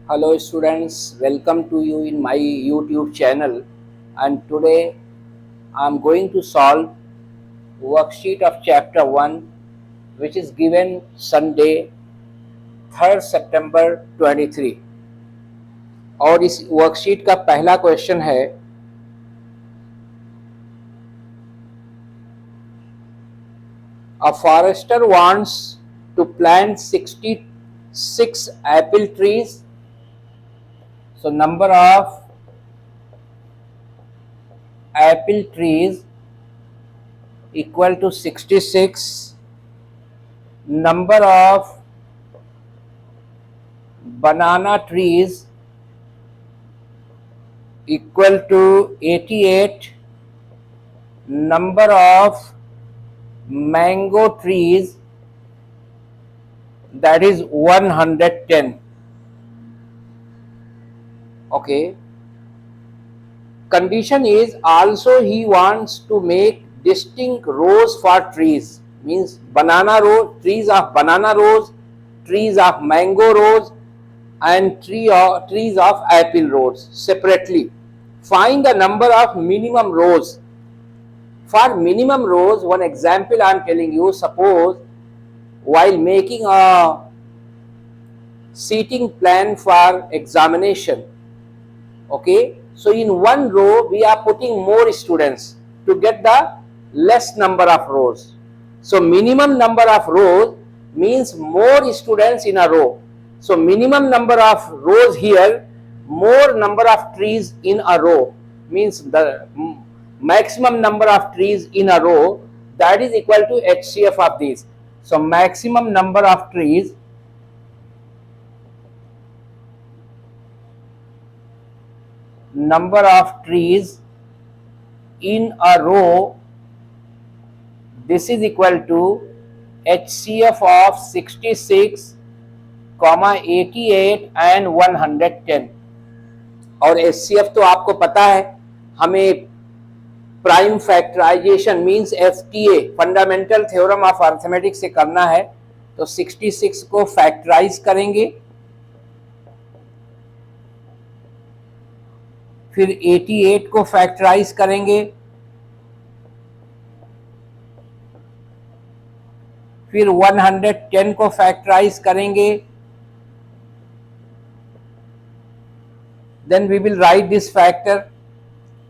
Hello students, welcome to you in my YouTube channel, and today I am going to solve worksheet of chapter 1 which is given Sunday 3rd September 23 और इस worksheet का पहला question है A forester wants to plant 66 apple trees. So number of apple trees equal to 66. Number of banana trees equal to 88. Number of mango trees, that is 110. Okay. Condition is also he wants to make distinct rows for trees, means banana row, trees of banana rows, trees of mango rows, and trees of apple rows separately. Find the number of minimum rows. For minimum rows, one example I am telling you, suppose while making a seating plan for examination, okay, so in one row we are putting more students to get the less number of rows. So minimum number of rows means more students in a row. So minimum number of rows here, more number of trees in a row, means the maximum number of trees in a row, that is equal to HCF of these. So maximum number of trees in a row, this is equal to HCF of 66, 88 and 110. और HCF तो आपको पता है, हमें prime factorisation means FTA fundamental theorem of arithmetic से करना है, तो 66 को फैक्टराइज करेंगे, फिर 88 को फैक्टराइज करेंगे, फिर 110 को फैक्टराइज करेंगे. Then we will write this factor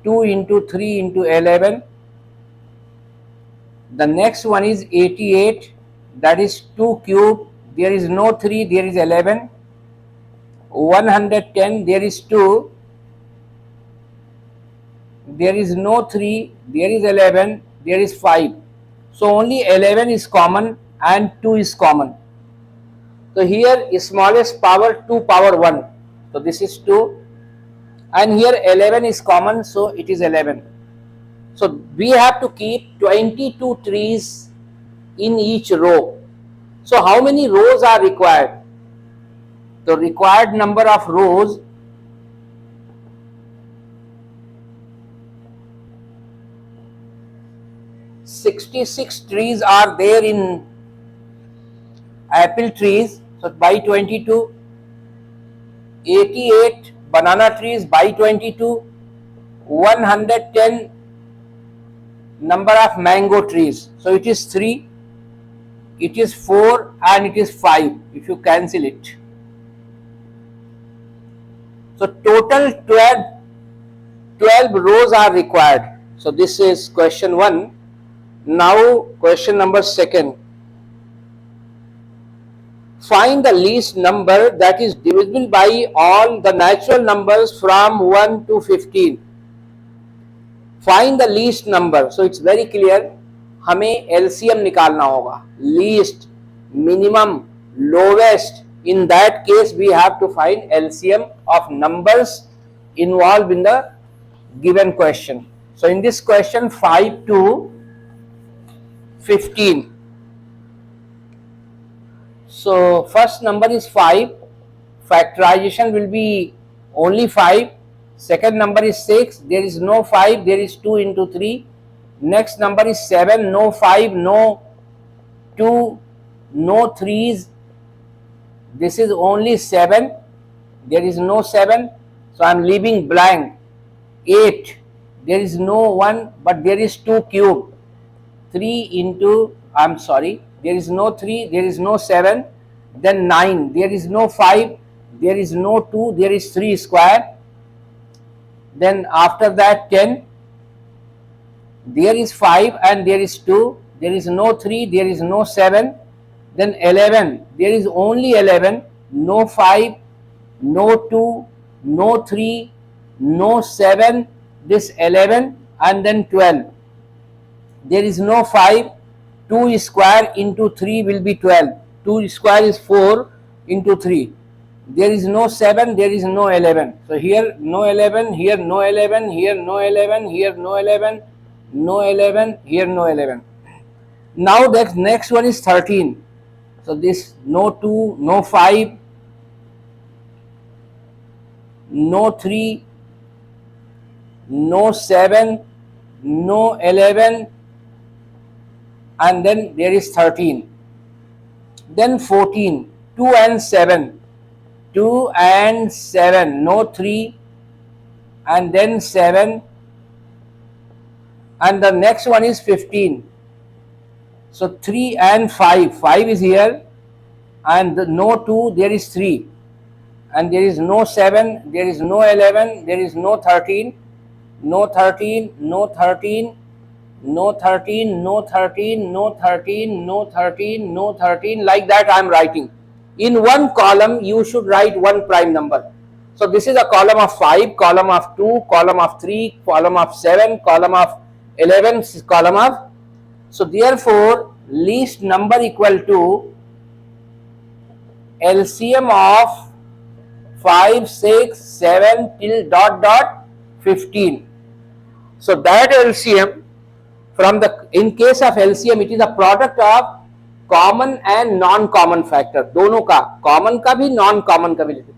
2 into 3 into 11. The next one is 88, that is 2 cube, there is no 3, there is 11. 110, there is 2, there is no 3, there is 11, there is 5. So only 11 is common and 2 is common. So here smallest power 2 power 1. So this is 2. And here 11 is common, so it is 11. So we have to keep 22 trees in each row. So how many rows are required? The required number of rows (66) trees are there in apple trees, so by 22, 88 banana trees by 22, 110 number of mango trees, so it is 3, it is 4 and it is 5 if you cancel it. So total 12 rows are required. So this is question 1. Now question number 2. Find the least number that is divisible by all the natural numbers from 1 to 15. Find the least number. So it's very clear. हमें LCM निकालना होगा. Least, minimum, lowest. In that case, we have to find LCM of numbers involved in the given question. So in this question, 5 to 15. So first number is 5. Factorization will be only 5. Second number is 6. There is no 5. There is 2 into 3. Next number is 7. No 5. No 2. No 3s. This is only 7. there is no 7, so I am leaving blank. 8, there is no 1, but there is 2 cube. 3 into, I'm sorry, there is no 3, there is no 7, then 9, there is no 5, there is no 2, there is 3 square. Then after that 10, there is 5 and there is 2, there is no 3, there is no 7, then 11, there is only 11, no 5, no 2, no 3, no 7, this 11, and then 12. There is no 5, 2 square into 3 will be 12, 2 square is 4 into 3. There is no 7, there is no 11. So here no 11, here no 11, here no 11, here no 11, no 11, here no 11. Now the next one is 13. So this no 2, no 5, no 3, no 7, no 11, and then there is 13. Then 14, 2 and 7, 2 and 7, no 3, and then 7, and the next one is 15. So 3 and 5, 5 is here, and no 2, there is 3, and there is no 7, there is no 11, there is no 13, no 13, no 13, no 13, no 13, no 13, no 13, no 13, like that I am writing. In one column you should write one prime number. So this is a column of 5, column of 2, column of 3, column of 7, column of 11, column of, so therefore least number equal to LCM of 5, 6, 7 till dot dot 15. So that LCM, from the, in case of LCM it is a product of common and non common factor, दोनों का, common का भी non common का भी लेते।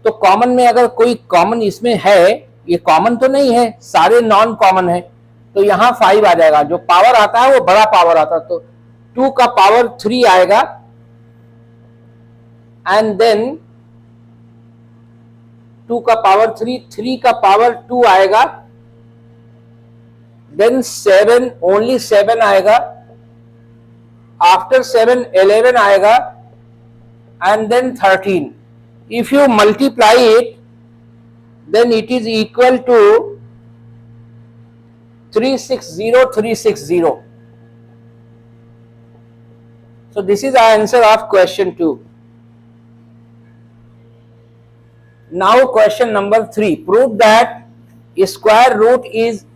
तो common में अगर कोई कॉमन इसमें है, ये कॉमन तो नहीं है, सारे नॉन कॉमन है, तो यहाँ 5 आ जाएगा, जो पावर आता है वो बड़ा पावर आता है, तो 2 का पावर 3 आएगा, एंड देन 2 का पावर 3, 3 का पावर 2 आएगा, देन 7, ओनली 7 आएगा, आफ्टर 7 11 आएगा, and then 13. If you multiply it, then it is equal to 360,360. So this is our answer of question 2. Now question number 3. Prove that square root is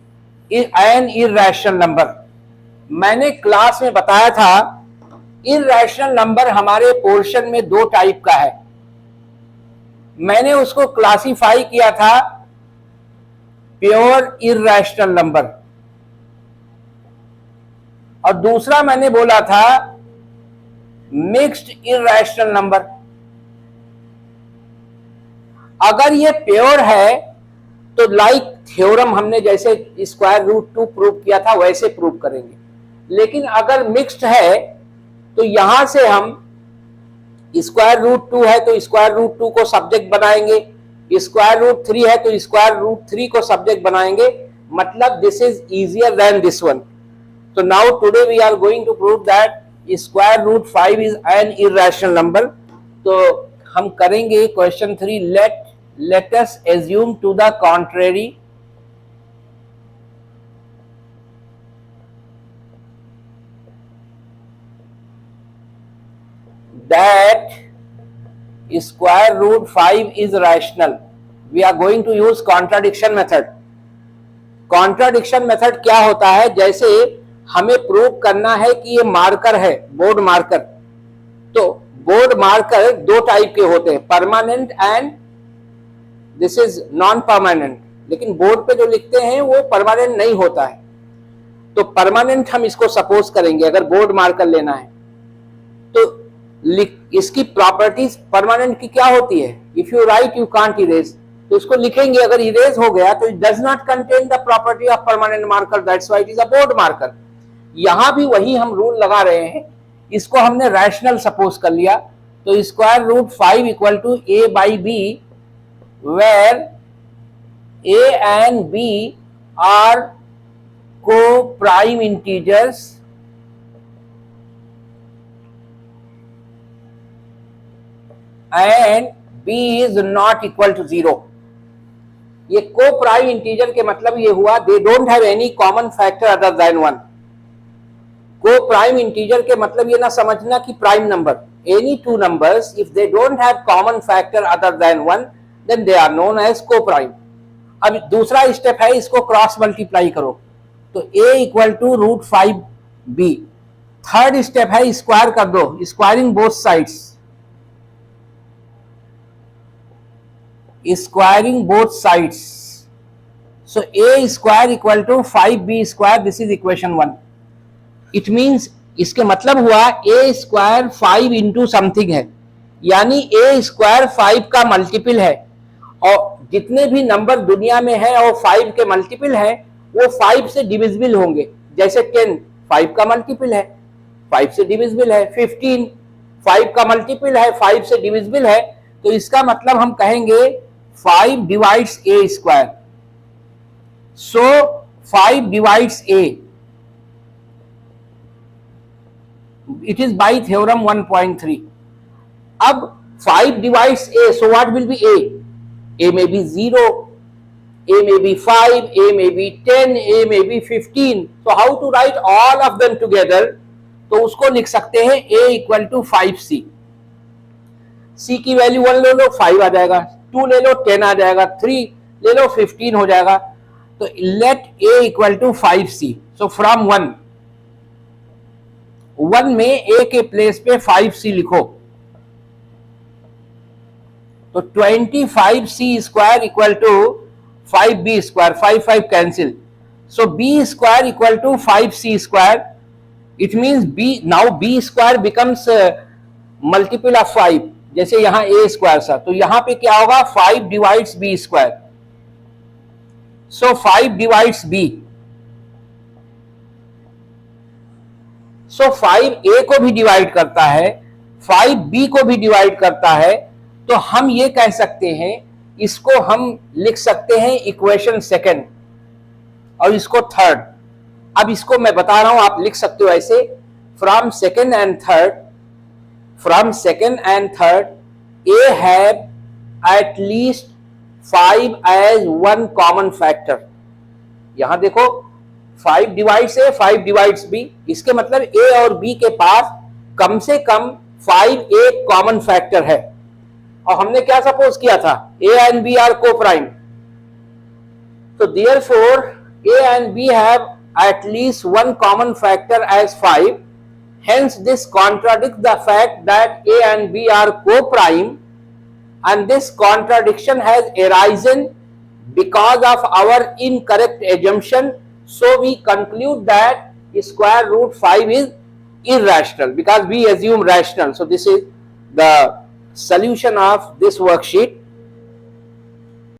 an irrational number. मैंने class में बताया था irrational number हमारे portion में 2 type का है। मैंने उसको क्लासिफाई किया था प्योर इरैशनल नंबर, और दूसरा मैंने बोला था मिक्स्ड इरैशनल नंबर। अगर ये प्योर है तो लाइक थ्योरम हमने जैसे स्क्वायर रूट 2 प्रूव किया था वैसे प्रूव करेंगे, लेकिन अगर मिक्स्ड है तो यहां से हम स्क्वायर रूट 2 है तो स्क्वायर रूट 2 को सब्जेक्ट बनाएंगे, स्क्वायर रूट 3 है तो स्क्वायर रूट 3 को सब्जेक्ट बनाएंगे, मतलब this is easier than this one. So now today we are going to prove that square root 5 is an irrational number. तो हम करेंगे question 3, let us assume to the contrary that square root 5 is rational. We are going to use contradiction method. Contradiction method क्या होता है, जैसे हमें prove करना है कि ये मार्कर है, बोर्ड मार्कर, तो बोर्ड मार्कर 2 टाइप के होते हैं, permanent and this is non permanent, लेकिन बोर्ड पे जो लिखते हैं वो परमानेंट नहीं होता है। तो परमानेंट हम इसको सपोज करेंगे, अगर बोर्ड मार्कर लेना है तो इसकी प्रॉपर्टीज परमानेंट की क्या होती है, if you right you can't erase, तो इसको लिखेंगे, अगर इरेज हो गया तो it does not contain the property of permanent marker, that's why it is a board marker. यहां भी वही हम रूल लगा रहे हैं, इसको हमने रैशनल सपोज कर लिया, तो square root 5 equal to a by b where a and b are co-prime integers and b is not equal to 0. ये को प्राइम इंटीजर के मतलब ये हुआ दे don't have any common factor other than 1. को प्राइम इंटीजर के मतलब ये ना समझना कि prime number, any two numbers if they don't have common factor other than 1 then they are known as coprime. अब दूसरा स्टेप है, इसको क्रॉस मल्टीप्लाई करो तो a equal to root 5b. Third step है स्क्वायर कर दो, squaring both sides, squaring both sides. So a square equal to 5b square. This is equation 1. It means इसके मतलब हुआ a square 5 into something है, यानी a square 5 का multiple है, और जितने भी नंबर दुनिया में है और 5 के मल्टीपल है वो 5 से डिविजिबल होंगे. जैसे 10 5 का मल्टीपल है, 5 से डिविजिबल है. 15 5 का मल्टीपल है, 5 से डिविजिबल है. तो इसका मतलब हम कहेंगे 5 divides a square. So 5 divides a. It is by theorem 1.3. अब 5 divides a, so what will be a? A may be 0, a may be 5, a may be 10, a may be 15. So how to write all of them together? तो उसको लिख सकते हैं a equal to 5c. c की value 1 ले लो 5 आ जाएगा, 2 ले लो 10 आ जाएगा, 3 ले लो 15 हो जाएगा. तो let a equal to 5c. So from 1 में a के प्लेस पे 5c लिखो तो 25c square equal to 5b square, 5 5 cancel. So b square equal to 5c square. It means b, now b square becomes multiple of 5. जैसे यहां a square था तो यहां पे क्या होगा 5 divides b square. So 5 divides b. So 5 a को भी डिवाइड करता है, 5 b को भी डिवाइड करता है. तो हम ये कह सकते हैं, इसको हम लिख सकते हैं इक्वेशन सेकंड और इसको थर्ड. अब इसको मैं बता रहा हूं, आप लिख सकते हो ऐसे, from second and third. From second and third, a have at least 5 as one common factor. यहां देखो 5 divides a, 5 divides b. इसके मतलब a और b के पास कम से कम 5 एक कॉमन फैक्टर है. और हमने क्या सपोज किया था, a and b are co-prime. So therefore a and b have at least one common factor as 5. Hence this contradicts the fact that a and b are co-prime, and this contradiction has arisen because of our incorrect assumption. So we conclude that square root 5 is irrational because we assume rational. So this is the solution of this worksheet.